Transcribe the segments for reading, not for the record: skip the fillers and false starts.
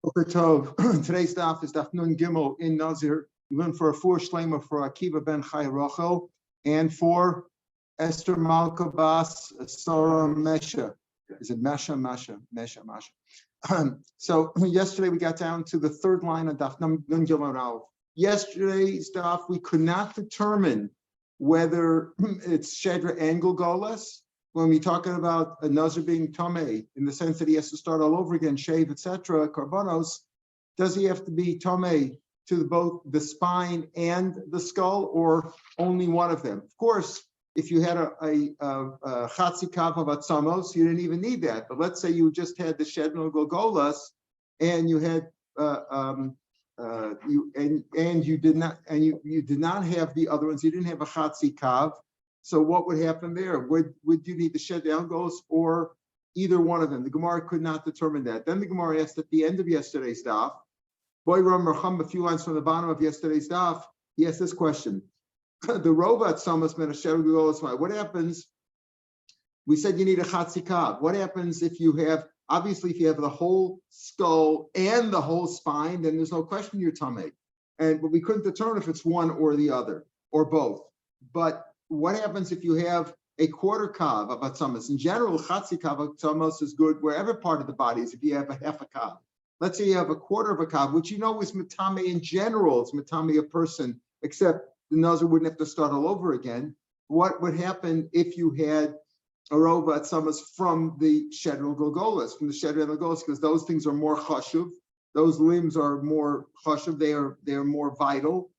Boker Tov. Today's daf is Daf Nun Gimel in Nizir. We learn for a 4 shleima for Akiva ben Chai Rachel and for Esther Malka Bas Sarah Mesha. Is it Mesha? So yesterday we got down to the third line of Daf Nun Gimel. Yesterday's daf we could not determine whether it's Shedra and Gulgolas. When we're talking about a Nazir being Tomei, in the sense that he has to start all over again, shave, etc., Karbonos, does he have to be Tomei to both the spine and the skull, or only one of them? Of course, if you had a Chatzi Kav of Atzamos, you didn't even need that. But let's say you just had the Shedno Golgolas, and you had you did not have the other ones. You didn't have a Chatzi Kav. So what would happen there? Would you need to shed down goes or either one of them? The Gemara could not determine that. Then the Gemara asked at the end of yesterday's daf, a few lines from the bottom of yesterday's daf, he asked this question. The robot samas men a what happens? We said you need a chatzikav. What happens if you have, obviously if you have the whole skull and the whole spine, then there's no question you're tamei. But we couldn't determine if it's one or the other or both. But what happens if you have a quarter kav of atzamas? In general, chatzi kav of atzamas is good wherever part of the body is. If you have a half a kav, let's say you have a quarter of a kav, which you know is matame in general, it's matame a person, except the nazir wouldn't have to start all over again. What would happen if you had a rova atzamas from the shedra golgolas, from the shedra and the golgolas, because those things are more chashuv, those limbs are more chashuv, they are more vital.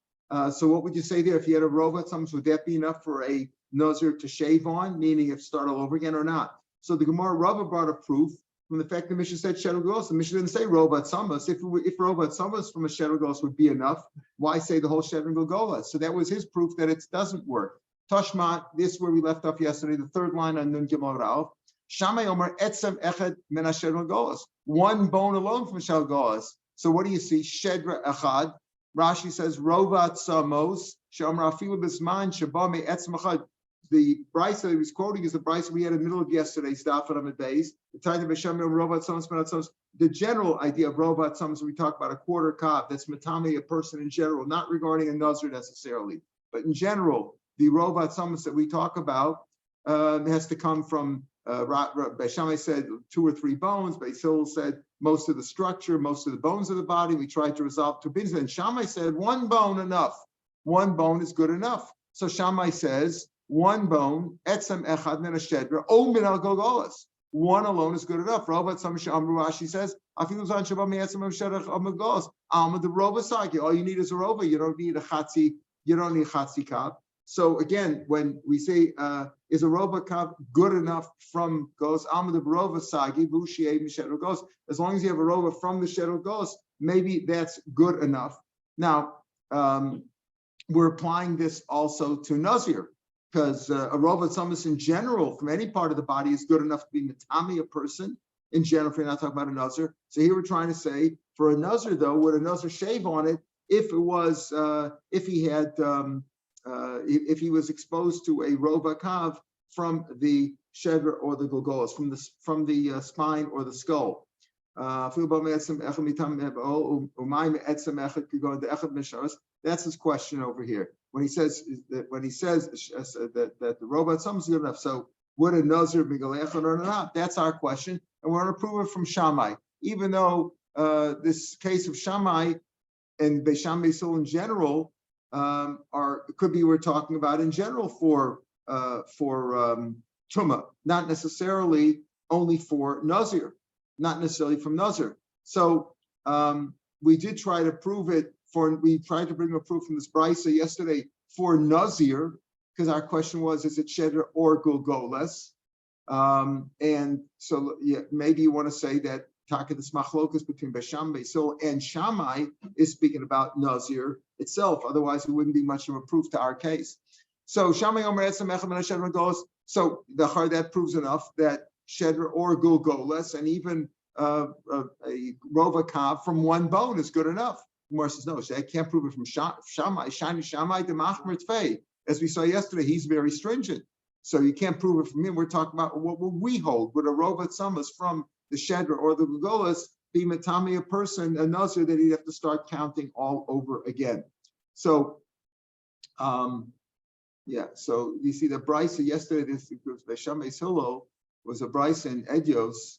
So what would you say there? If you had a rova atzamas, would that be enough for a nazir to shave on, meaning if start all over again or not? So the Gemara Rava brought a proof from the fact the Mishnah said shedra golgolas. The Mishnah didn't say rova atzamas. If rova atzamas from a shedra golgolas would be enough, why say the whole shedra golgolas? So that was his proof that it doesn't work. Tashma, this is where we left off yesterday, the third line on Nun Gimel Rav. Shamay Omer etzem echad min shedra golgolas. One bone alone from shedra golgolas. So what do you see? Shedra echad. Rashi says, Rovat Samos, Shamra Filu Bisman, Shabame Etzmachad. The Bryce that he was quoting is the Bryce we had in the middle of yesterday's Daf Hayomi days. The time of Hashem Rovat Samos, the general idea of Rovat Samos, we talk about a quarter kav, that's matame, a person in general, not regarding a nazir necessarily. But in general, the Rovat Samos that we talk about has to come from, Beishamai said 2 or 3 bones, Beisil said most of the structure, most of the bones of the body. We tried to resolve 2 bins, and Shammai said 1 bone enough. 1 bone is good enough. So Shammai says 1 bone, etzem echad min hashedra, o min al golgolas. 1 alone is good enough. Rovat Samash Amru Rashi says, afilu zan shabam etzem hashedra of golgolas. Alma the rova sagi. All you need is a rova. You don't need a chatzi. You don't need chatzi kav. So again, when we say is a rova kav good enough from goes alma the rova sagi vushie mishedra goes. As long as you have a rova from the shedra goes, maybe that's good enough. Now we're applying this also to nazir, because a rova tzamas in general from any part of the body is good enough to be matami a person in general. If you're not talking about a nazir, so here we're trying to say for a nazir though, would a nazir shave on it if it was if he had if he was exposed to a rova kav from the shedra or the golgolas, from the spine or the skull. That's his question over here. When he says that the rova atzamas is good enough, so would a nazir be galechon or not? That's our question, and we're going to prove it from Shammai. Even though this case of Shammai and Beisham Beisil in general could be we're talking about in general for Truma, not necessarily only for Nazir, not necessarily from Nazir. So we did try to prove it we tried to bring a proof from this Brisa yesterday for Nazir, because our question was, is it Shedra or Golgolas? And so maybe you want to say that Taka the Smachlokas between Besham, Beisil, and Shammai is speaking about Nazir itself. Otherwise, it wouldn't be much of a proof to our case. So Shammai Omer Etzem Echad Min HaShedra Golgolas. So that proves enough that Shedra or Golgolas, and even a rova kav from 1 bone is good enough. Gemara says no. So I can't prove it from Shammai. Shani Shammai de Machmer Tfei. As we saw yesterday, he's very stringent. So you can't prove it from him. We're talking about what will we hold? Would a rova tzamas from the shedra or the golgolas be matami a person, a nazir, that he'd have to start counting all over again. So, so you see the brisa yesterday, this Beshamei Silo was a brisa in Edios,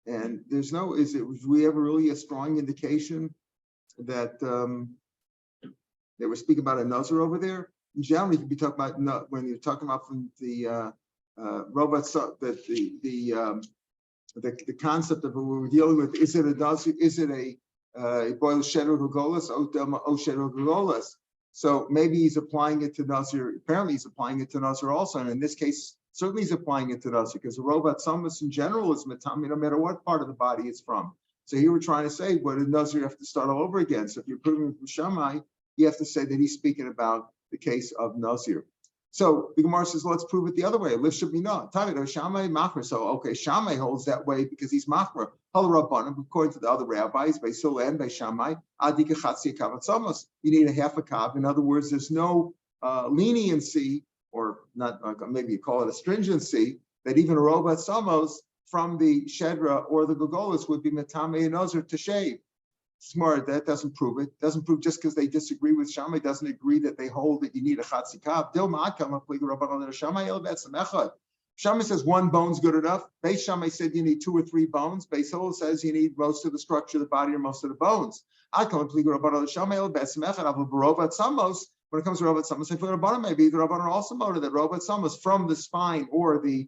and there's no, was we ever really a strong indication that they were speaking about a nazir over there? In general, you could be talking about, when you're talking about from the robots, that the concept of what we're dealing with, is it a nazir, is it a boil shedder gogolas, o shedder gogolas? So maybe he's applying it to nazir. Apparently, he's applying it to nazir also, and in this case, certainly he's applying it to nazir, because the robot samas in general is matami, no matter what part of the body it's from. So here we're trying to say, what did nazir have to start all over again? So if you're proving from Shammai, you have to say that he's speaking about the case of nazir. So the Gemara says, let's prove it the other way. Lift should be no. Shammai machmer. So okay, Shammai holds that way because he's machmer. According to the other rabbis, by Sula and by Shammai, adika chatzi kavat somos. You need a half a kav. In other words, there's no leniency, or not, maybe you call it a stringency, that even a robot samos from the shedra or the gogolis would be metame and nazir to shave. Smart, that doesn't prove it. Doesn't prove just because they disagree with Shammai doesn't agree that they hold that you need a chatzi kav. Shammai says one bone's good enough. Beis Shammai said you need 2 or 3 bones. Beis Hillel says you need most of the structure of the body or most of the bones. When it comes to Rabbanan Samos, I feel Rabbanan maybe the Rabbanan also noted that Rabbanan Samos from the spine or the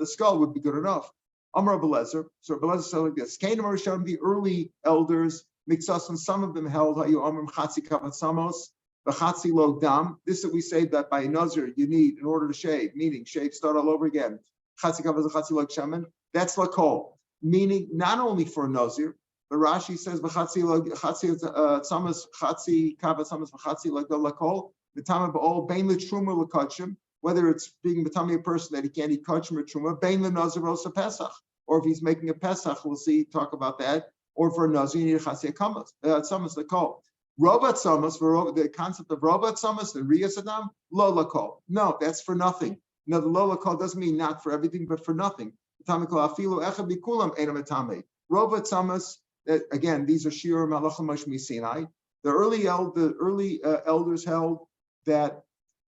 skull would be good enough. Amar Rabbi Lezer. So Rabbi Lezer said like this: the early elders, Mixas, and some of them held chatzi kavat samos, the chatzi lo dam. This that we say that by nazir you need in order to shave, meaning shave, start all over again. Chatzi kavat chatzi lo shaman. That's lakol, meaning not only for a nazir, but Rashi says chatzi samos, chatzi kavat samos, chatzi lo lakol. The time of all bein l'truma l'kachim, whether it's being betami a person that he can't eat kachim or truma, bein l'nazir osa pesach, or if he's making a pesach, we'll see talk about that. Or for a nazir, you need a chasei kamas. Samas lakol. Robot samas, for the concept of robot samas and riyas adam, lo lakol. No, that's for nothing. No, the lo lakol doesn't mean not for everything, but for nothing. Robot samas, again, these are Shiur malachim mashmi Sinai. The early elders held that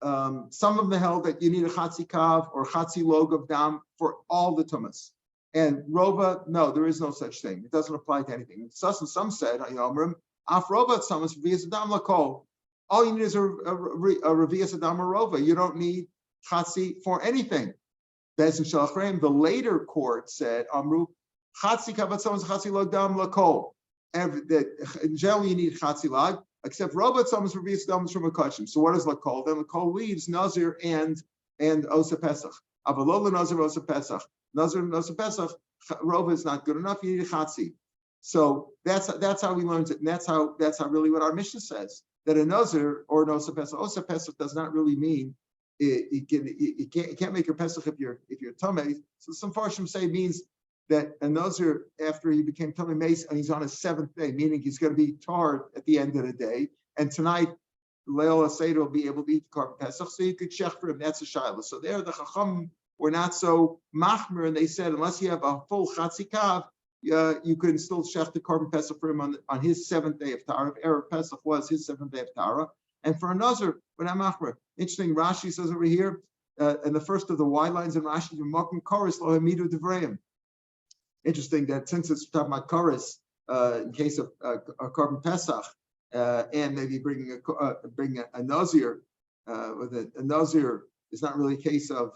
some of them held that you need a chatzi kav or chatzi log of dam for all the tumas. And Rova, no, there is no such thing. It doesn't apply to anything. Some said, af Rova samas revias adam lakol. All you need is a revias adam or Rova. You don't need chatzi for anything. Bezin shalachreim. The later court said, Amru chatzi kavat samas chatzi log dam lakol. In general, you need chatzi lag, except Rova samas revias adam from a kachim. So what is lakol? Then lakol leaves nazir and osa pesach. Avalola nazir osa pesach. Nazir Pesach, Rova is not good enough. You need a chatzi. So that's how we learned it, and that's how really what our Mishnah says, that a Nazir or an Osa Pesach does not really mean you can't make your Pesach if you're Tamei. So some Farshim say it means that a Nazir, after he became Tamei Mace and he's on his 7th day, meaning he's going to be tarred at the end of the day, and tonight Leil Seder will be able to eat the Korban Pesach, so you could check for him. That's a Shaila. So there the Chacham were not so machmer, and they said unless you have a full chatzi kav, you can still shech the Korban Pesach for him on his 7th day of Tara. If Erev Pesach was his 7th day of Tara, and for a Nazir, we're not machmer. Interesting, Rashi says over here, in the first of the wide lines in Rashi, Makom Koris Lo Hamidu Devreim. Interesting that since it's talking about Koris, in case of a Korban Pesach, and maybe bringing a Nazir, with a Nazir. It's not really a case of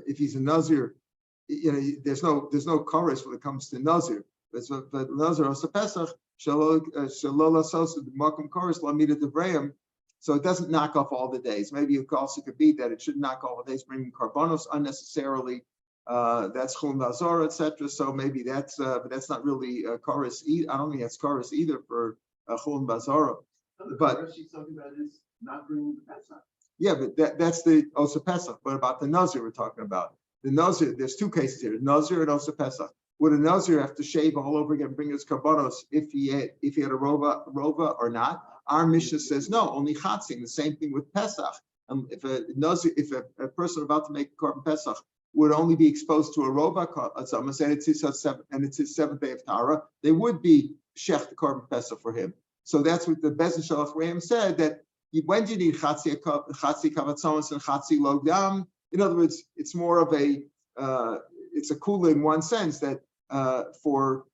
if he's a Nazir, there's no chorus when it comes to Nazir. But Nazir also Pesach shalola sosa makom chorus lamida devreim. So it doesn't knock off all the days. Maybe it also could be that it should knock off all the days, bringing karbanos unnecessarily. That's chum vazor, etc. So maybe that's but that's not really a chorus. I don't think that's chorus either for chum vazor. But she's talking about is not bringing the Pesach. Yeah, but that's the Osa Pesach. But about the Nazir we're talking about. The Nazir, there's 2 cases here, Nazir and Osa Pesach. Would a Nazir have to shave all over again, bring his karbanos if he had a rova or not? Our Mishnah says no, only chatzing. The same thing with Pesach. If a person about to make Korban Pesach would only be exposed to a rova atzamas, and it's his seventh day of Tara, they would be shech the korban pesach for him. So that's what the Beis Shalach Ram said, that when do you need chatzi kavatzamas and chatzi logdam? In other words, it's more of a it's a kula in one sense that for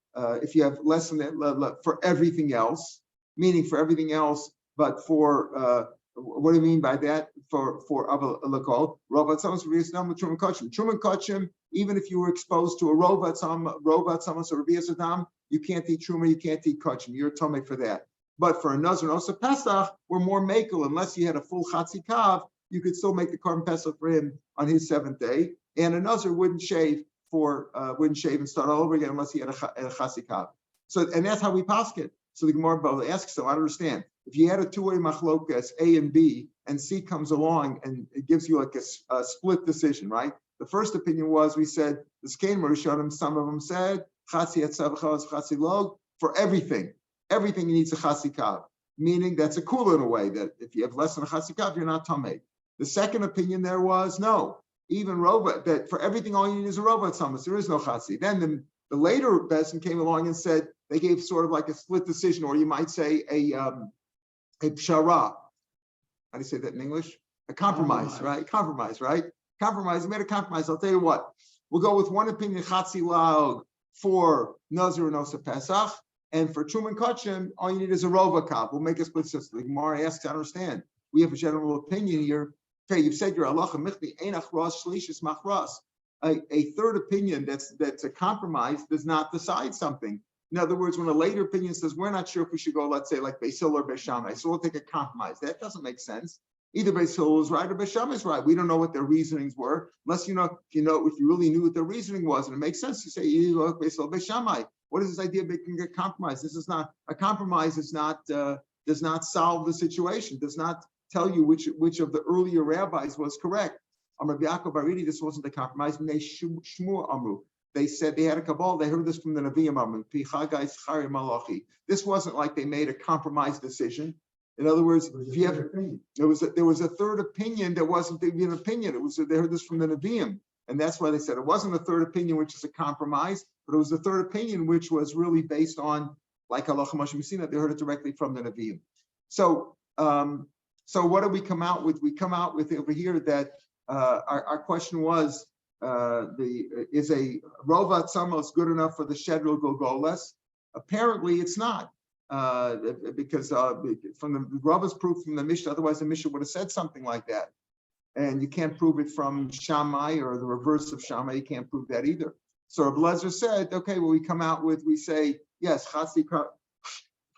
if you have less than that for everything else, meaning for everything else, but for what do you mean by that? For lakol rovat samas truman kachim. Even if you were exposed to a rovat samas or revias adam, you can't eat truma, you can't eat kachim. You're tummy for that. But for a nazir and also pesach, we're more makel. Unless you had a full chatzi kav, you could still make the korban pesach for him on his seventh day. And a nazir wouldn't shave and start all over again unless he had a chatzi kav. So, and that's how we pass it. So the Gemara asks, so I understand. If you had a two-way machlokas, A and B, and C comes along and it gives you like a split decision, right? The first opinion was, we said, the Skain Marishonim, some of them said, Chatzi Etzavachaz, Chatzi Log, for everything. Everything needs a Chatzi Kav, meaning that's a kula in a way, that if you have less than a Chatzi Kav, you're not Tameh. The second opinion there was, no, even Rova, that for everything all you need is a Rova Tzamas, there is no Chatzi. Then the later Besin came along and said, they gave sort of like a split decision, or you might say a pshara. How do you say that in English? A compromise, right? Compromise, right? Compromise. We made a compromise. I'll tell you what. We'll go with one opinion, Chatzi Laog, for Nazir and Osa Pesach, and for Truman Kachim, all you need is a Rova Kav. We'll make a split system. The Gemara asks, I understand. We have a general opinion here. Okay, you've said your halacha michli einach ras shlishis machras. A third opinion that's a compromise does not decide something. In other words, when a later opinion says, we're not sure if we should go, let's say, like Beis Hillel or Beis Shammai, so we'll take a compromise. That doesn't make sense. Either Beis Hillel is right or Beis Shammai is right. We don't know what their reasonings were, unless if you really knew what their reasoning was, and it makes sense to say, Beis Hillel, Beis Shammai. What is this idea of making a compromise? This is not a compromise. Does not solve the situation. Does not tell you which of the earlier rabbis was correct. Amar Yaakov Baridi, this wasn't a compromise. Shmuel Amru. They said they had a kabbalah. They heard this from the Nevi'im Amru. This wasn't like they made a compromise decision. In other words, if you have, there was a third opinion that wasn't even an opinion. It was they heard this from the Nevi'im, and that's why they said it wasn't a third opinion, which is a compromise, but it was the third opinion, which was really based on like halacha Moshe Messina. They heard it directly from the Nevi'im. So what do we come out with? We come out with over here that our question was, is a rovat samos good enough for the shedril golgolas? Apparently, it's not, because from the Rava's proof from the Mishnah. Otherwise, the Mishnah would have said something like that, and you can't prove it from Shammai or the reverse of Shammai. You can't prove that either. So Rav Lezer said, okay, well, we come out with, we say yes, chatzi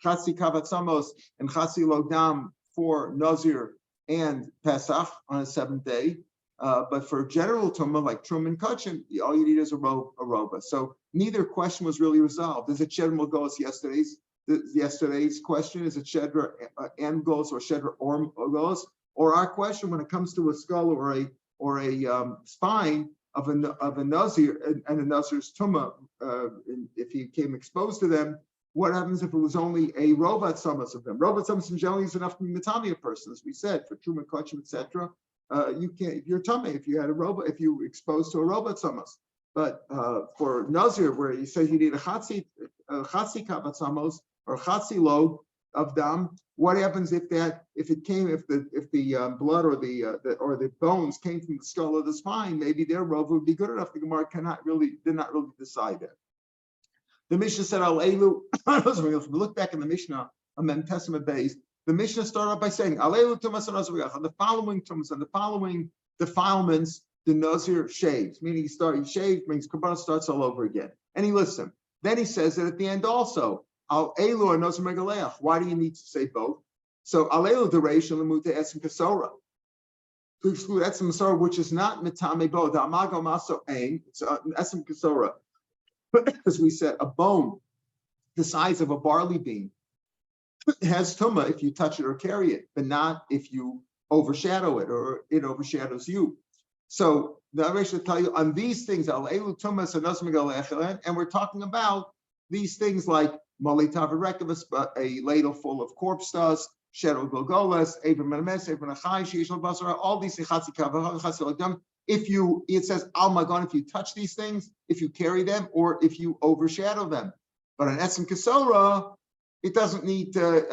kavat samos and chatzi logdam for Nazir and Pesach on a seventh day. But for general tumah like Truman Kachin, all you need is a rova. So neither question was really resolved. Is it Shedra goes yesterday's question? Is it Shedra and goes or Shedra or goes? Or our question when it comes to a skull or a spine of a Nazir and a Nazir's tumah, if he became exposed to them, what happens if it was only a rovat samas of them? Rovat samas generally is enough to be mitami a person, as we said, for Truman Kachin, etc. You can't. You're tummy if you had a robot. If you were exposed to a robot samos, but for Nazir, where you say you need a chatzi kavat samos or chatzi log of dam, what happens if the blood or the bones came from the skull or the spine? Maybe their rova would be good enough. The Gemara did not really decide that. The Mishnah said al elu. If we look back in the Mishnah, Mem Testament based. The Mishnah started off by saying, the following tumas and the following defilements the Nazir shaves, meaning he shaved, means Kabbalah starts all over again. And he lists them. Then he says that at the end also, Al Elu and Nazir Megaleach. Why do you need to say both? So Al Elu duration Lamuta Esim Kasora. To exclude Esim Kasora, which is not Mitame Bo, the Amago Maso Ain, it's Esim Kasora. As we said, a bone the size of a barley bean has tumah if you touch it or carry it, but not if you overshadow it or it overshadows you. So the Rebbe should tell you on these things, and we're talking about these things like a ladle full of corpse dust, all these things, it says Al Magan, if you touch these things, if you carry them, or if you overshadow them. But on Etzem Kesora, it doesn't need to,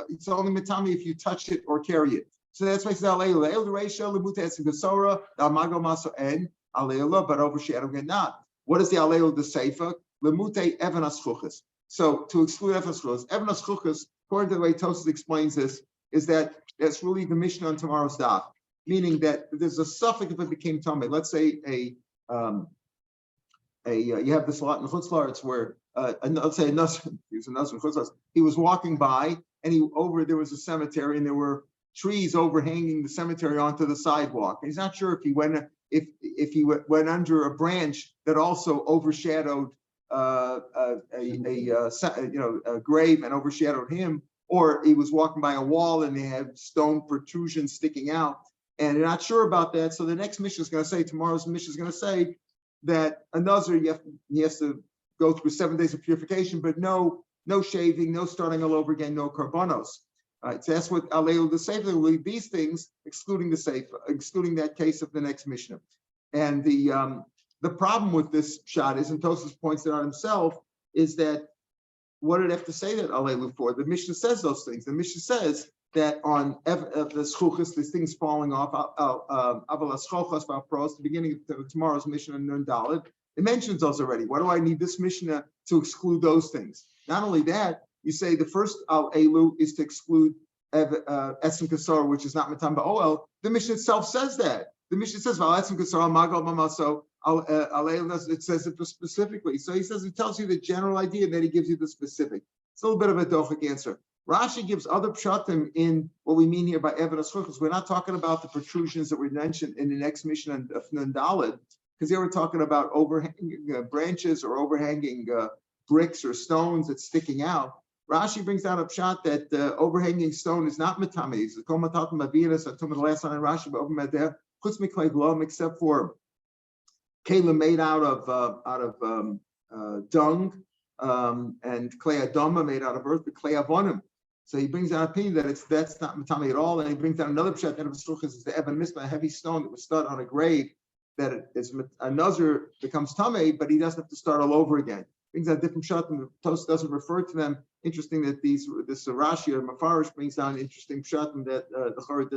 it's only Matami if you touch it or carry it. So that's why it says Aleila, El Reisha, Lemute Etzem Kesora, Mago Maso En, Aleila, but overshadowing it not. What is the Aleila, the Seifa? Lemute Evan Aschuchas. So to exclude Evan Aschuchas, Evan Aschuchas, according to the way Tosas explains this, is that that's really the Mishnah on tomorrow's daf, meaning that there's a suffix if it became Tameh. Let's say you have this lot in Chutz La'aretz where let's say a Nazir, he was walking by and there was a cemetery and there were trees overhanging the cemetery onto the sidewalk. He's not sure if he went under a branch that also overshadowed a grave and overshadowed him, or he was walking by a wall and they had stone protrusions sticking out, and they're not sure about that. So the next mission is going to say, tomorrow's mission is going to say that a Nazir, he has to go through 7 days of purification, but no shaving, no starting all over again, no karbanos. All right, so that's what Aleil the Sefer will leave these things, excluding the Sefer, excluding that case of the next Mishnah. And the problem with this shot is, and Tosas points it out himself, is that what did it have to say that Aleil for? The Mishnah says those things. The Mishnah says that on the schuchas, this thing's falling off. The beginning of tomorrow's Mishnah in Nun Daled, it mentions those already. Why do I need this Mishnah to exclude those things? Not only that, you say the first al elu is to exclude etzem kasor, which is not matam ba'oel. The Mishnah itself says that. The Mishnah says val etzem kasor al magal mamaso al elu. It says it specifically. So he tells you the general idea, and then he gives you the specific. It's a little bit of a dochik answer. Rashi gives other pshatim in what we mean here by Evan Aschuchas. We're not talking about the protrusions that were mentioned in the next Mishnah of Nun Daled, because they were talking about overhanging branches or overhanging bricks or stones that's sticking out. Rashi brings down a pshat that overhanging stone is not matame. It's the last line in Rashi, but over there, chutz miklei glom, except for kelim made out of dung, and klei adama made out of earth, but klei avonim. So he brings down an opinion that that's not matame at all, and he brings down another pshat that is the Evan Misma, a heavy stone that was stuck on a grave, that a Nazir becomes tamei, but he doesn't have to start all over again. Brings out different shot, and the Tosafos doesn't refer to them. Interesting that this Rashi or Mafarish brings down an interesting shot, and that the Chorah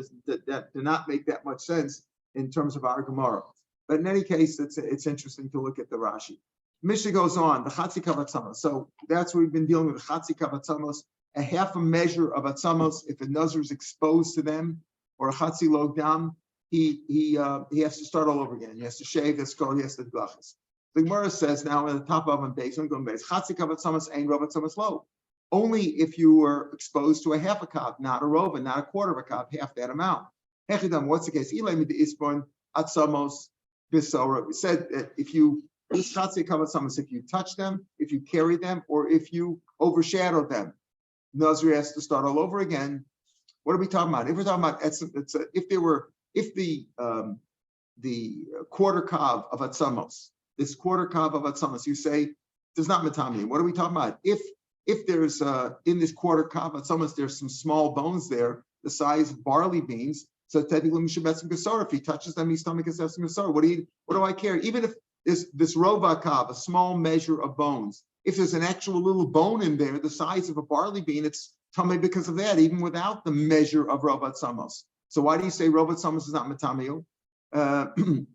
that do not make that much sense in terms of our Gemara. But in any case, it's interesting to look at the Rashi. Mishnah goes on, the Chatzi Kavatzamos. So that's what we've been dealing with, the Chatzi Kavatzamos, a half a measure of Atzamos. If a Nazir is exposed to them, or a Chatzi Logdam, he has to start all over again. He has to shave, he has to glachas. The Gemara says now at the top of on base, Chatzi Kavatzamos ain't Rov Atzamas low. Only if you were exposed to a half a kav, not a rova, not a quarter of a kav, half that amount. What's the case? We said that if you touch them, if you carry them, or if you overshadow them, Nazir has to start all over again. What are we talking about? If we're talking about if the quarter kav of atzamos, this quarter kav of atzamos, you say does not matami. What are we talking about? If there's in this quarter kav atzamos, there's some small bones there, the size of barley beans. So if he touches them, his stomach is gasor. What do I care? Even if this rova kav, a small measure of bones, if there's an actual little bone in there, the size of a barley bean, it's tamei because of that, even without the measure of rova atzamos. So why do you say rova atzamos is not matamiu? The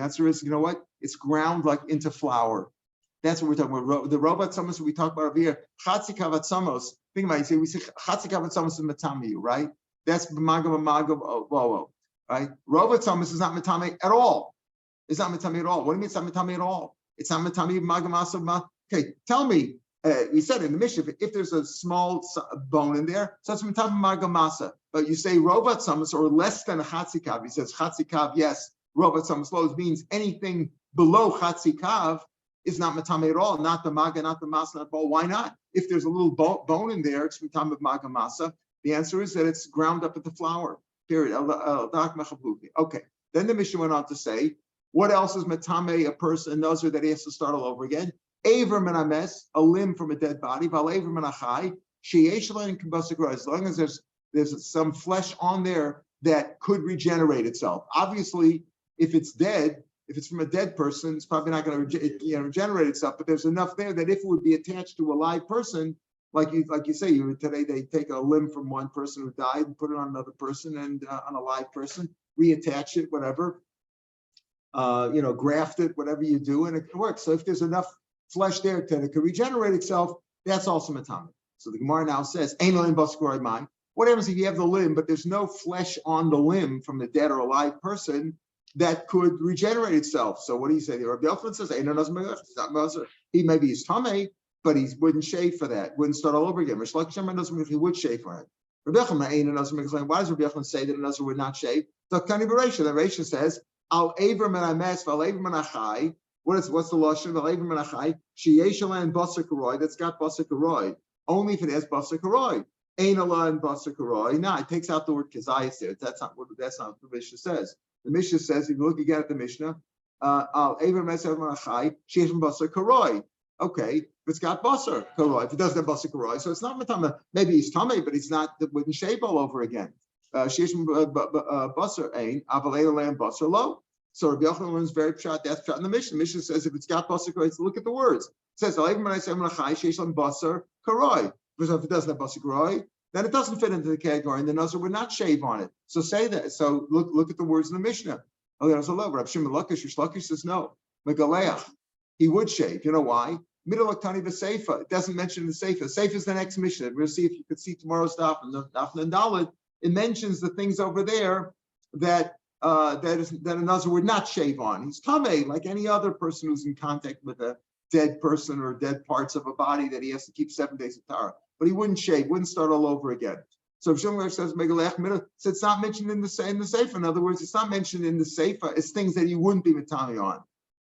answer is, you know what? It's ground like into flour. That's what we're talking about. The rova atzamos we talk about over here. Chatzi kavatzamos. Think about it. We say chatzi kavatzamos is matamiu, right? That's b'magav, right? Rova atzamos is not matami at all. It's not matami at all. What do you mean it's not matami at all? It's not matami b'magav. Okay, tell me. We said in the Mishnah, if there's a small bone in there, so it's matami magamasa. But you say rova atzamos or less than a chatzi kav. He says chatzi kav, yes. Rova atzamos low means anything below chatzi kav is not matami at all. Not the maga, not the masa, not the ball. Why not? If there's a little bone in there, it's matami magamasa. The answer is that it's ground up at the flour. Period. Okay. Then the Mishnah went on to say, what else is matame a person, a nazir that he has to start all over again? Aver menames, a limb from a dead body. Val aver menachai, sheyesh lein kibasik. As long as there's there's some flesh on there that could regenerate itself. Obviously, if it's dead, if it's from a dead person, it's probably not going to regenerate itself. But there's enough there that if it would be attached to a live person, like you say, today they take a limb from one person who died and put it on another person and on a live person, reattach it, whatever, graft it, whatever you do, and it can work. So if there's enough flesh there that it can regenerate itself, that's also matame. So the Gemara now says, "Ein limb baskuroi mai." What happens if you have the limb, but there's no flesh on the limb from the dead or alive person that could regenerate itself? So what do you say? The Rabbi Yochanan says, he maybe is tamei, but he wouldn't shave for that. Wouldn't start all over again. He would shave for it. Rabbi Yochanan, why does Rabbi Yochanan say that a nazir would not shave? The Reisha says, "Al avram and ames, al avram and achai." What's the lashon? Al avram and achai. Sheyeshalan basar karoi. That's got basar karoi. Only if it has basar karoi. Ein ala and basar karoi. Now it takes out the word kazayas there. That's not what the Mishnah says. The Mishnah says, if you look again at the Mishnah, al avram and achai sheyeshalan basar karoi. Okay, if it's got basar karoi, if it doesn't have basar karoi, so it's not matama. Maybe he's tamei, but he's not. Wouldn't shave all over again. Sheyeshalan basar ein avalei lamb basar lo. So Rabbi Yochanan learns very pshat. That's pshat in the Mishnah. The Mishnah says if it's got basar karoi, look at the words. It says al avram and achai sheyeshalan basar karoi. Because if it doesn't have basar karoi, then it doesn't fit into the category, and the nazir would not shave on it. So say that. So look at the words in the Mishnah. Rav Shimon Lakish says no. Megaleach, he would shave. You know why? Middle Aktani v'Seifa. It doesn't mention the Seifa. Seifa is the next Mishnah. We'll see if you could see tomorrow's Daf and Dalet. It mentions the things over there that a nazir would not shave on. He's tamei like any other person who's in contact with a dead person or dead parts of a body that he has to keep 7 days of Tara. But he wouldn't shave, wouldn't start all over again. So if Shimon says Megalech Middle, so it's not mentioned in the Seifa. In other words, it's not mentioned in the Seifa. It's things that he wouldn't be matami on.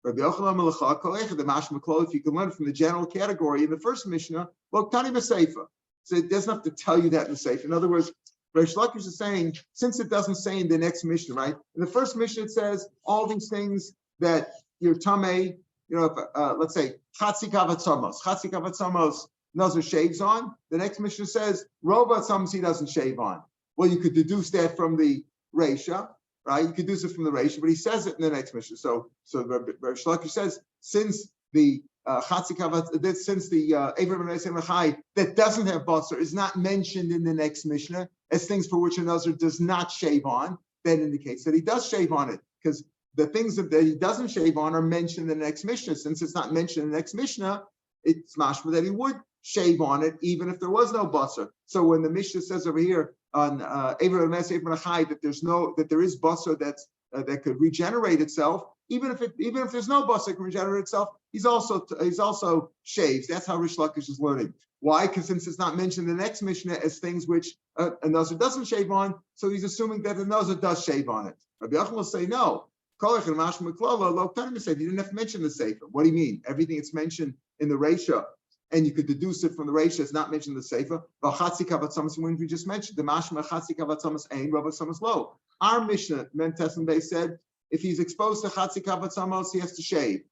Rabbi Yochanan Melacha Kolech, the Mash Maklo, if you can learn from the general category in the first Mishnah, well, Tani B'Seifa. So it doesn't have to tell you that in the Seifa. In other words, Reish Lakish is saying, since it doesn't say in the next Mishnah, right? In the first Mishnah, it says all these things that you're tamei, let's say, Chatzi Kavatzamos, Nazir shaves on. The next Mishnah says, Rova Tzamos he doesn't shave on. Well, you could deduce that from the Reisha, right? You could deduce it from the Reisha, but he says it in the next Mishnah. So Rav Shlokish says, since the Chatzi Kavat, since the Avram and Machai that doesn't have basar is not mentioned in the next Mishnah as things for which a Nazir does not shave on, that indicates that he does shave on it, because the things that he doesn't shave on are mentioned in the next Mishnah. Since it's not mentioned in the next Mishnah, it's mashma that he would shave on it even if there was no basar. So when the Mishnah says over here on Avram that there is basar that could regenerate itself, even if there's no basar that can regenerate itself, he's also shaves. That's how Rish Lakish is learning. Why? Because since it's not mentioned in the next Mishnah as things which a Nazir doesn't shave on, so he's assuming that a Nazir does shave on it. Rabbi Yochanan will say no. You didn't have to mention the Sefer. What do you mean? Everything it's mentioned in the Reisha, and you could deduce it from the Reisha, it's not mentioned in the Sefer. When we just mentioned the Mashma Chatzi Kavatzamas Ein, Rabbi Samas Lo. Our Mishnah, Mem Tesson Bay said, if he's exposed to Chatzi Kavatzamos, he has to shave.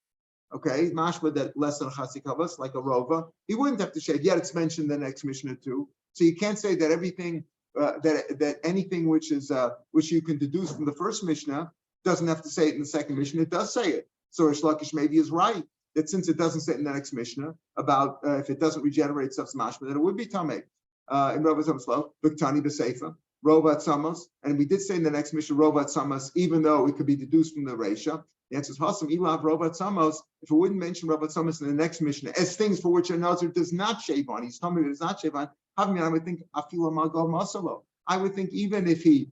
Okay, Mashma that less than Chatzi Kavas, like a Rova, he wouldn't have to shave. Yet it's mentioned in the next Mishnah too. So you can't say that everything that anything which you can deduce from the first Mishnah doesn't have to say it in the second Mishnah. It does say it. So Rish Lakish maybe is right that since it doesn't say it in the next Mishnah about if it doesn't regenerate itself mashma, then it would be tamei. In Rovat Samoslo, Biktani B'Seifa, Rovat Samos, and we did say in the next Mishnah Rovat Samos, even though it could be deduced from the Reisha. The answer is Hasam Ilav Rovat Samos. If it wouldn't mention Rovat Samos in the next Mishnah as things for which a Nazir does not shave on, he's tamei but does not shave on. I would think Afila Magal Masalo. I would think even if he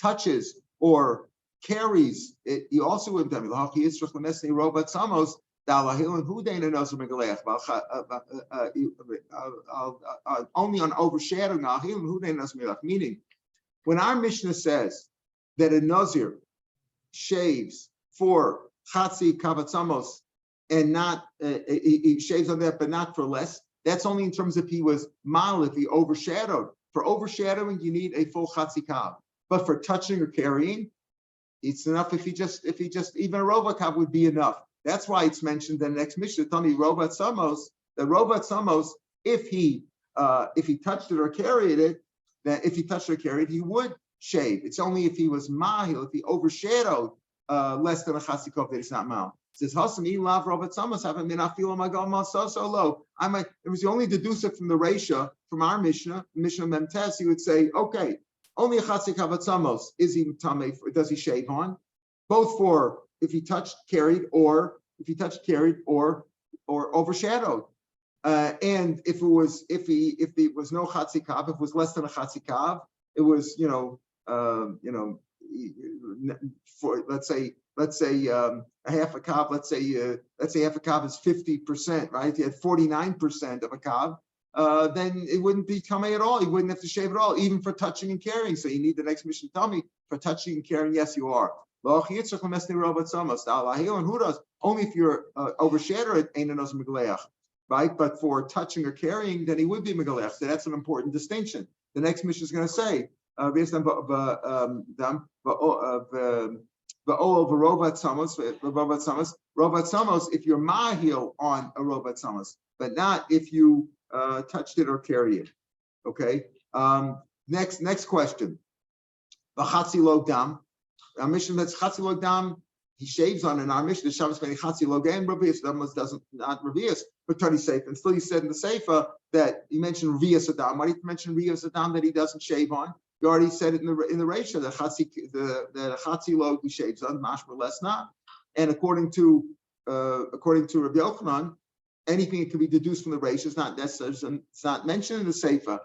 touches or carries it, he also would have done only on overshadowing. Meaning, when our Mishnah says that a Nazir shaves for Chatzi Kavatzamos and not he shaves on that, but not for less, that's only in terms if he was mal, if he overshadowed. For overshadowing, you need a full Chatzi Kav. But for touching or carrying, it's enough if he just even a Rovat Kav would be enough. That's why it's mentioned in the next Mishnah. Tell me Rovat Samos, if he if he touched it or carried it, that if he touched or carried, he would shave. It's only if he was mahil, if he overshadowed less than a chasikov, that it's not mal. It says Hasami lav Robert Samas haven't been afilo magal so low. It was the only deducer from the Reisha, from our Mishnah Memtes. He would say, okay, only a chasikov at Samos is he tamei. Does he shave on? Both for if he touched, carried, or if he touched, carried, or overshadowed. And if there was no chatzikav, if it was less than a chatzikav, it was for let's say a half a kav. Let's say half a kav is 50%, right? If you had 49% of a kav, then it wouldn't be tamei at all. You wouldn't have to shave at all, even for touching and carrying. So you need the next mission to tell me for touching and carrying. Yes, you are. Only if you're overshadowed, ain't a megaleach, right? But for touching or carrying, then he would be megaleach. So that's an important distinction. The next mission is going to say, if you're mahil on a robat samos, but not if you touched it or carried it. Okay. Next question. V'chatzi lo dam. Our mission that's chatzi lo dam, he shaves on in our mission. The Shabbos beni chatzi lo gain revius. That doesn't not revius, but totally safe. And still, he said in the Seifa that he mentioned revius adam. Why did he mention revius adam that he doesn't shave on? You already said it in the Reisha that chatzi lo he shaves on, mashma less not. And according to Rabbi Yochanan, anything that can be deduced from the Reisha is not necessary. It's not mentioned in the Seifa.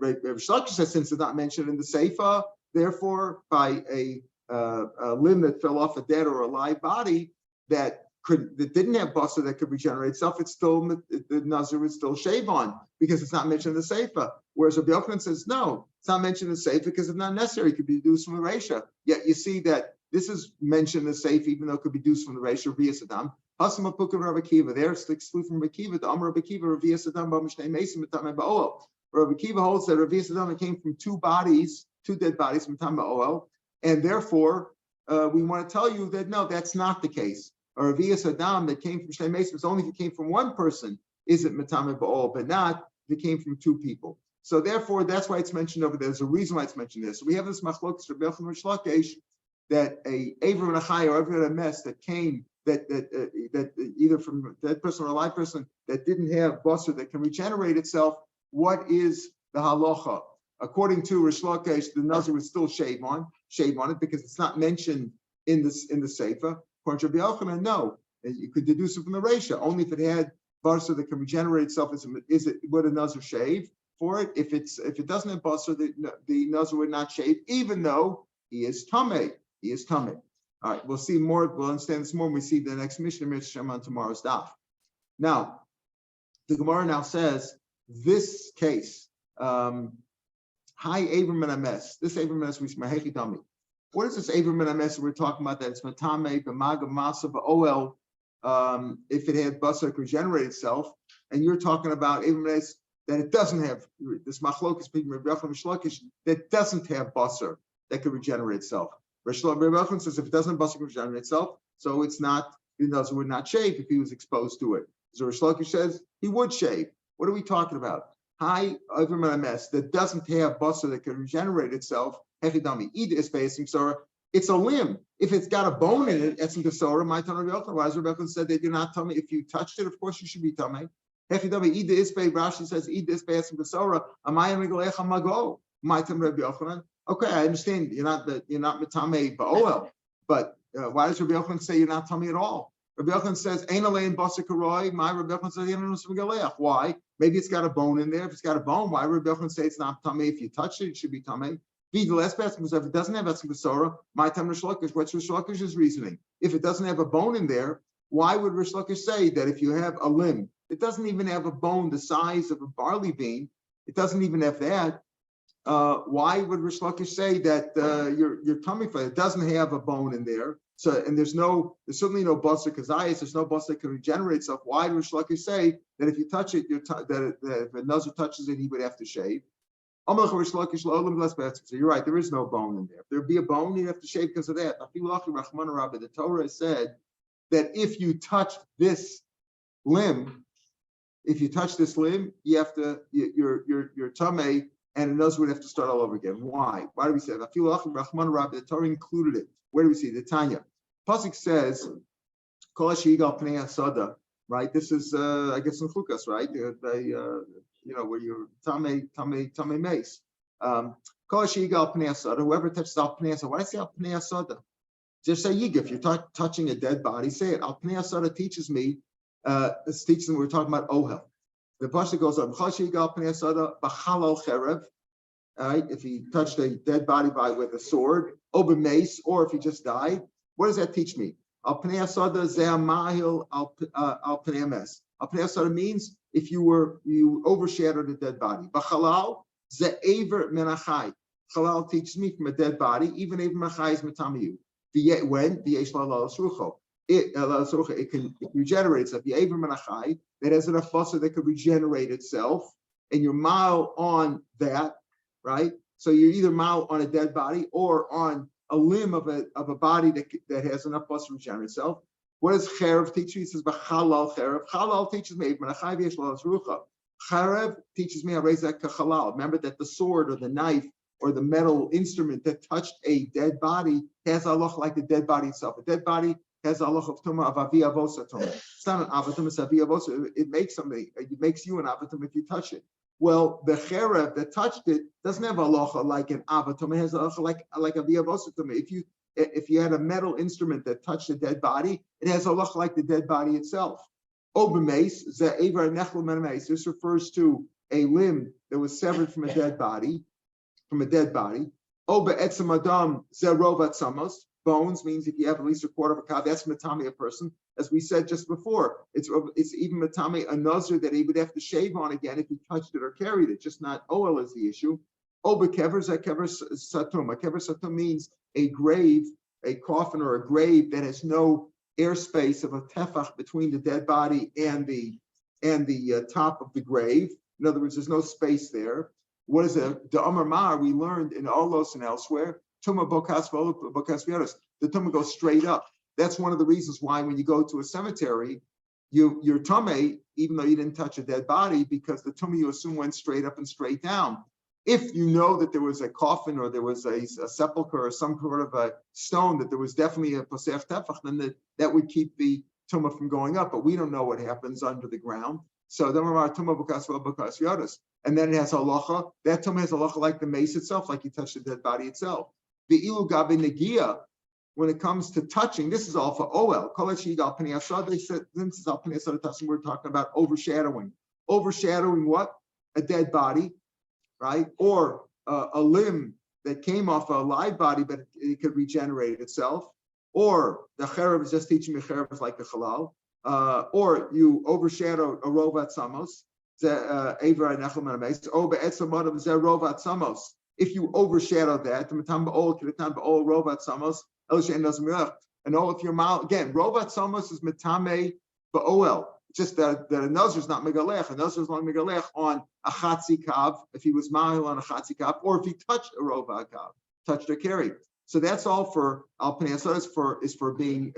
Rav Shapiro says since it's not mentioned in the Seifa, therefore by a limb that fell off a dead or alive body that didn't have basar that could regenerate itself, it's still the Nazir would still shave on because it's not mentioned in the Seifa. Whereas Rabbi Yochanan says no, it's not mentioned in the Seifa because it's not necessary. It could be deduced from the Reisha. Yet you see that this is mentioned in the Seifa even though it could be deduced from the Reisha. Revius Adam. Hasam Apuk of Rabbi Akiva. There it's excluded from Rabbi Akiva. The Amar Rabbi Akiva Revius Adam B'Mishnei Mesim B'Tamei Ba'Oel. Rabbi Akiva holds that Revius Adam came from two dead bodies from B'Tamei Ba'Oel. And therefore, we want to tell you that no, that's not the case. A Revius Adam that came from Shnei Mesim is only if it came from one person, is it Matame Ba'ol, but not if it came from two people. So therefore, that's why it's mentioned over there. There's a reason why it's mentioned there. So we have this machlokes Rabbi Yochanan and Shlakesh that a Avram and a Chai or Avram and a mess that came that either from a dead person or a live person that didn't have basar that can regenerate itself. What is the halacha? According to Rish Lakish, the Nazir would still shave on it because it's not mentioned in the Seifa. According to Rabbi Yochanan, no, you could deduce it from the Reisha. Only if it had basar that can regenerate itself, would a Nazir shave for it? If it doesn't have basar, the Nazir would not shave, even though he is tamei. He is tamei. All right, we'll see more. We'll understand this more when we see the next Mishnah on tomorrow's daf. Now, the Gemara now says this case. Hi, Abram and Ames. This Abram and Ames, we see Mahechi Dami. What is this Abram and Ames we're talking about? That it's Matame, B'Maga, Masa, B'Oel, if it had basar that could regenerate itself. And you're talking about Abram and Ames that it doesn't have, this Machlokas, Rabbi Yochanan and Shlakish, that doesn't have basar that could regenerate itself. Rabbi Yochanan says if it doesn't have basar that could regenerate itself, so it's not, the Nazir would not shave if he was exposed to it. So Rabbi Shlakish says he would shave. What are we talking about? High over a mess that doesn't have basar that can regenerate itself. It's a limb. If it's got a bone in it, etzim kasora. My Tanur Yochanan, why Rabbi Yochanan said that you're not tummy. If you touched it, of course you should be tummy. Rashi says etzim kasora. Amayim megalecha mago. My Tanur Rabbi Yochanan. Okay, I understand you're not mitame ba'oel, but why does Rabbi Yochanan say you're not tummy at all? Rabbi Yochanan says, "Ein alein basar karoi." My Rabbi Yochanan says, why? Maybe it's got a bone in there. If it's got a bone, why Rabbi Yochanan say it's not tamei? If you touch it, it should be tamei. The last passage was if it doesn't have etzim kasora, my time Rish Lakish. What's Rish Lakish's reasoning? If it doesn't have a bone in there, why would Rish Lakish say that if you have a limb, it doesn't even have a bone the size of a barley bean, it doesn't even have that. Why would Rish Lakish say that your tummy for it doesn't have a bone in there? So, and there's certainly no basar kazayas. There's no basar that can regenerate itself. Why would Rish Lakish say that if you touch it, that if a Nazir touches it, he would have to shave? So you're right. There is no bone in there. If there'd be a bone, you'd have to shave because of that. The Torah said that if you touch this limb, if you touch this limb, you have to, you're tamei, and another would have to start all over again. Why? Why do we say that? I feel the Torah included it. Where do we see the Tanya? Pasuk says, Kol Shigal Pnei Asada, right? This is, I guess, in Chukas, right? Where you're Tamei Mace. Kol Shigal Pnei Asada, whoever touches Al Pnei Asada. Why do I say Al Pnei Asada? Just say Yiga. If you're touching a dead body, say it. Al Pnei Asada teaches me, this teaches me, we're talking about Ohel. The Pasuk goes on, Kol Shigal Pnei Asada, B'chalal Cherev. Right? If he touched a dead body with a sword, or mace, or if he just died, what does that teach me? Al pnei asada ze'amahil al pnei mes. Al pnei asada means if you overshadowed a dead body. B'chalal ze'aver menachai. Chalal teaches me from a dead body, even aver menachai is metamiyu. When v'yesh la'al surucho. It can regenerate itself. The aver menachai that has enough fossa that could regenerate itself, and you're mile on that. Right, so you're either mal on a dead body or on a limb of a body that has enough pus to regenerate itself. What does cherev teach you? He says, "B'chalal cherev." Chalal teaches me. Cherev teaches me. I raise that kachalal. Remember that the sword or the knife or the metal instrument that touched a dead body has halach like the dead body itself. A dead body has halach of tumah of avi avosa tumah. It's not an avatum; it's avi avosa. It makes something. It makes you an avatum if you touch it. Well, the cherev that touched it doesn't have a halacha like an avatum. It has a halacha like a viyavosatum. If you had a metal instrument that touched a dead body, it has a halacha like the dead body itself. Obemes ze'evar nechel menemes. This refers to a limb that was severed from a dead body. Obe etzem adam zerovat samos. Bones means if you have at least a quarter of a cow, that's matami a person. As we said just before, it's even matami a nizir that he would have to shave on again if he touched it or carried it. Just not oil is the issue. Obe kever satum. A kever satum means a grave, a coffin or a grave that has no airspace of a tefach between the dead body and the top of the grave. In other words, there's no space there. What is it? The Amar Mar we learned in Olos and elsewhere. Tumah bokas v'yodos. The tumah goes straight up. That's one of the reasons why when you go to a cemetery, you're tumah, even though you didn't touch a dead body, because the tumah you assume went straight up and straight down. If you know that there was a coffin or there was a sepulcher or some sort of a stone that there was definitely a posech tefach, then that would keep the tumah from going up. But we don't know what happens under the ground. So then we're tumah bokas v'yodos. And then it has halacha. That tumah has halacha like the mace itself, like you touched the dead body itself. The ilu gabe negia, when it comes to touching, this is all for OL. They said this is al pnei asad. We're talking about overshadowing. Overshadowing what? A dead body, right? Or a limb that came off a live body, but it could regenerate itself. Or the cherev is just teaching me cherev is like the halal. Or you overshadow a rovat samos. If you overshadow that, and all if you're mal again, rovat samos is metame ba'oel. Just that a nuzzer is not megalech. A nuzzer is not megalech on a chatzi kav if he was mahil on a chatzi kav, or if he touched a rovat kav, touched or carried. So that's all for al pnei asad is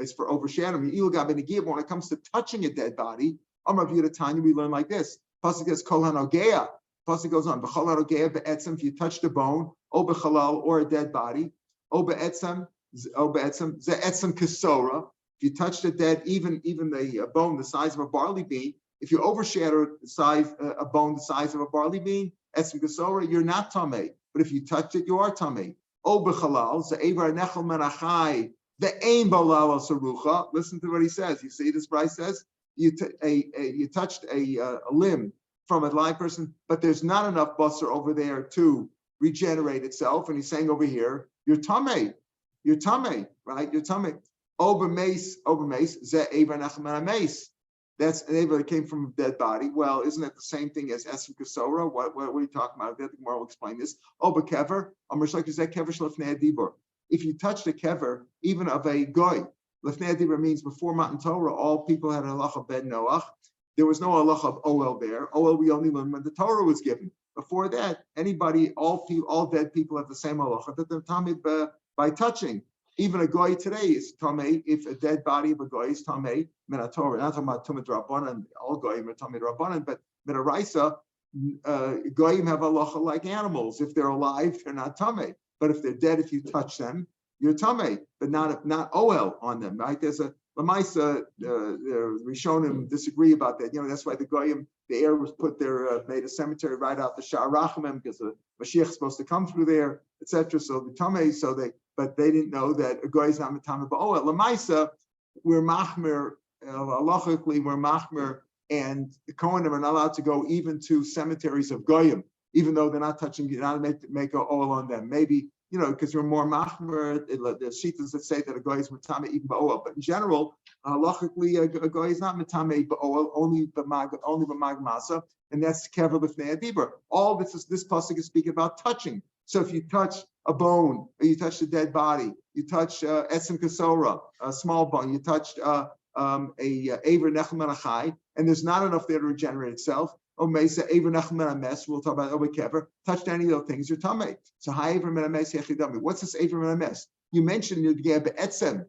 for overshadowing. When it comes to touching a dead body, Amar Tanya, we learn like this. Pasuk says kol hanogea. Pasuk goes on b'chol hanogea be'etzem. If you touched a bone, o b'chalal or a dead body, o be'etzem ze'etzem kesora. If you touched a dead, even the bone the size of a barley bean, if you overshadowed a bone the size of a barley bean, etzem kesora, you're not tamei. But if you touched it, you are tamei. O b'chalal ze'evar nechel menachai ve'ein bolal sarucha. Listen to what he says. You see this. Bryce says. You touched a limb from a live person, but there's not enough basar over there to regenerate itself. And he's saying over here, you're tamei, right? You're tamei. Over mace, ze eva nachman mace. That's an eva that came from a dead body. Well, isn't that the same thing as esem kasora? What are you talking about? I think more will explain this. Over kever, kever shlefnei dibur. If you touched a kever, even of a goy. Lefnei Dibur means before Matan Torah, all people had an halacha ben Noach. There was no halacha of Oel there. Oel we only learned when the Torah was given. Before that, all dead people have the same halacha that they're tamid by touching. Even a goy today is tamei if a dead body of a goy is tamei minatorah. Not talking about tumah drabanan, all goyim are tamei drabanan, but minaraisa, goyim have halacha like animals. If they're alive, they're not tamei. But if they're dead, if you touch them, you're tamei, but not oel on them. Right? There's a Lamaisa, Rishonim disagree about that. That's why the goyim, the air was put there, made a cemetery right out the Sha'ar Rachamim because the Mashiach is supposed to come through there, etc. So the tamei, but they didn't know that a goy is not matame ba'oel. Lamaisa, we're machmer, halachically we're machmer, and the Kohanim are not allowed to go even to cemeteries of goyim, even though they're not touching, you're not make a oil on them. Maybe, because you're more machmer. There's shitas that say that a goy is matame even ba'oel, but in general, halachically, a goy is not matame ba'oel, only b'mag masa, and that's kever b'fnei adibur. All this pasuk is speaking about touching. So if you touch a bone, or you touch a dead body, you touch etzem kasora, a small bone, you touched a aver nechem menachai, and there's not enough there to regenerate itself. Or mesa aver nechem menames. We'll talk about kever. Touched any of those things, you're tamei. So high aver menames yechidami. What's this aver menames? You mentioned you gave etzem.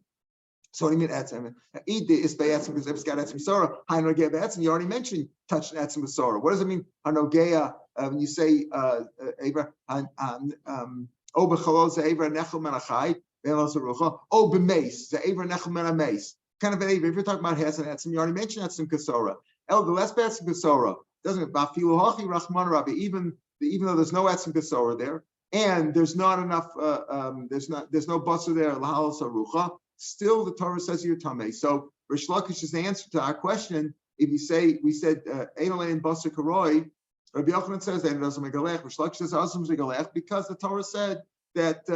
So what do you mean etzem? Eat the is etzem because it's got etzem sora. High nogea etzem. You already mentioned touching etzem sora. What does it mean? Hanogea. When you say aver b'chalos aver nechel menachai ve'elos arucha. B'meis the aver nechel menames. Kind of an aver. If you're talking about has and etzem, you already mentioned etzem kasora. The less etzem kasora doesn't bafilu hachi rachman rabbi. Even though there's no etzem kasora there, and there's not enough. There's no basar there lahalos arucha. Still, the Torah says you're tamei. So Rish Lakish's answer to our question, if you say we said Einalan basar karoi, Rabbi Yochanan says that it doesn't make a lech. Rish Lakish says doesn't make a lech because the Torah said that.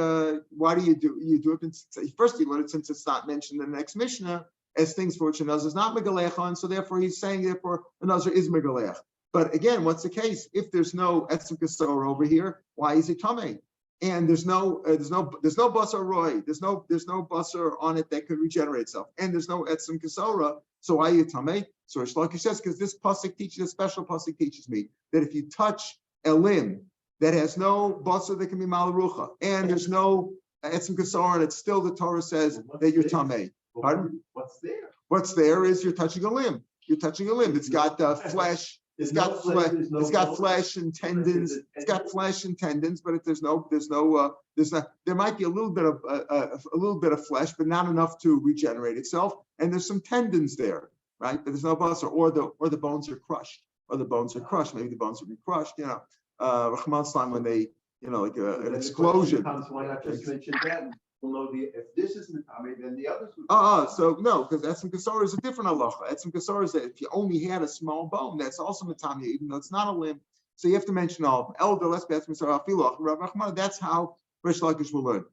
Why do you do it? First, you learn it since it's not mentioned in the next Mishnah as things for which a nazir is not megalech on. So therefore, he's saying a nazir is megalech. But again, what's the case? If there's no etzem kasor over here, why is it tamei? And there's no basar roy. There's no basar on it that could regenerate itself, and there's no etzem kasora. So why are you tamei? So Rish Lakish says because this pasuk teaches, a special pasuk teaches me that if you touch a limb that has no basar that can be malarucha, and there's no etzem kasora, and it's still the Torah says that you're tamei. Pardon? What's there? What's there is you're touching a limb. You're touching a limb. It's got flesh. It's got flesh and tendons. It's got flesh and tendons, but there's not. There might be a little bit of flesh, but not enough to regenerate itself. And there's some tendons there, right? But there's no basar, or the bones are crushed, Maybe the bones would be crushed. Rahman Islam when they, like an explosion. Why not just mention that? We'll know if this is matame, then the others would. So no, because etzem kasora is a different halacha. Etzem kasora is that if you only had a small bone, that's also matame, even though it's not a limb. So you have to mention all of them. Elder, less etzem kasora, afilu, Rav Nachman. That's how Rish Lakish will learn.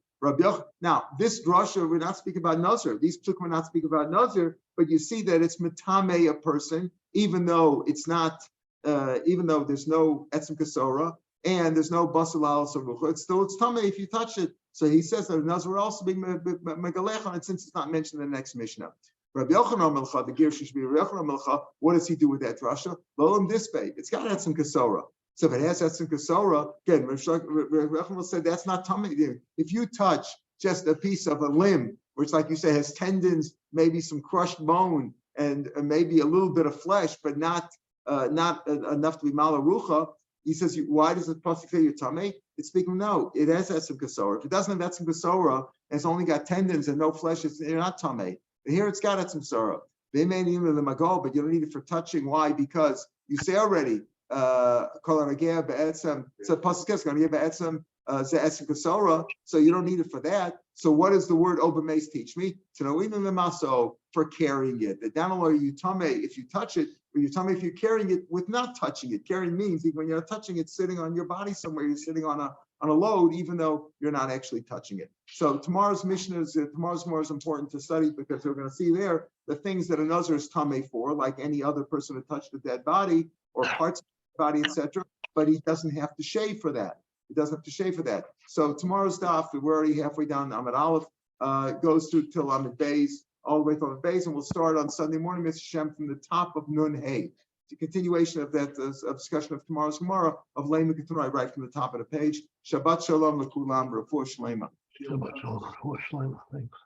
Now, this drasha, we're not speaking about nazir. These psukim are not speaking about nazir, but you see that it's matame a person, even though it's not, even though there's no etzem kasora and there's no basar al sarucha. It's tamei if you touch it. So he says that nazir will also be megalech on it since it's not mentioned in the next Mishnah. Rabbi Yochanan Melcha, the Gersh should be Rabbi Yochanan Melcha. What does he do with that drasha? Lolam dispay. It's got etzem kasora. So if it has etzem kasora, again, Rabbi Yochanan said that's not tamei. If you touch just a piece of a limb, which, like you say, has tendons, maybe some crushed bone, and maybe a little bit of flesh, but not enough to be malarucha. He says, why does the pasuk say you're tamei? It's speaking, no, it has etzem kasora. If it doesn't have etzem kasora, and it's only got tendons and no flesh, you're not tamei. But here it's got etzem kasora. They may need it in the magal, but you don't need it for touching. Why? Because you say already, so pasuk is going to give etzem kasora, so you don't need it for that. So what does the word obemes teach me? To know even the maso for carrying it. That not only are you tamei if you touch it, but you're tamei if you're carrying it with not touching it. Carrying means even when you're not touching it, sitting on your body somewhere, you're sitting on a load, even though you're not actually touching it. So tomorrow's Mishnah is more is important to study because we're going to see there the things that a nazir is tamei for, like any other person who touched a dead body or parts of the body, etc. But he doesn't have to shave for that. He doesn't have to shave for that. So tomorrow's daf, we're already halfway down Amud Aleph, goes through till Amud Beis, all the way from Amud Beis, and we'll start on Sunday morning, Mr. Shem, from the top of Nun Hey. The continuation of that discussion of tomorrow's Gemara of Lema Keturai, right from the top of the page. Shabbat Shalom L'Kulam, Refuah Shlema. feel So much on about horse line, thanks.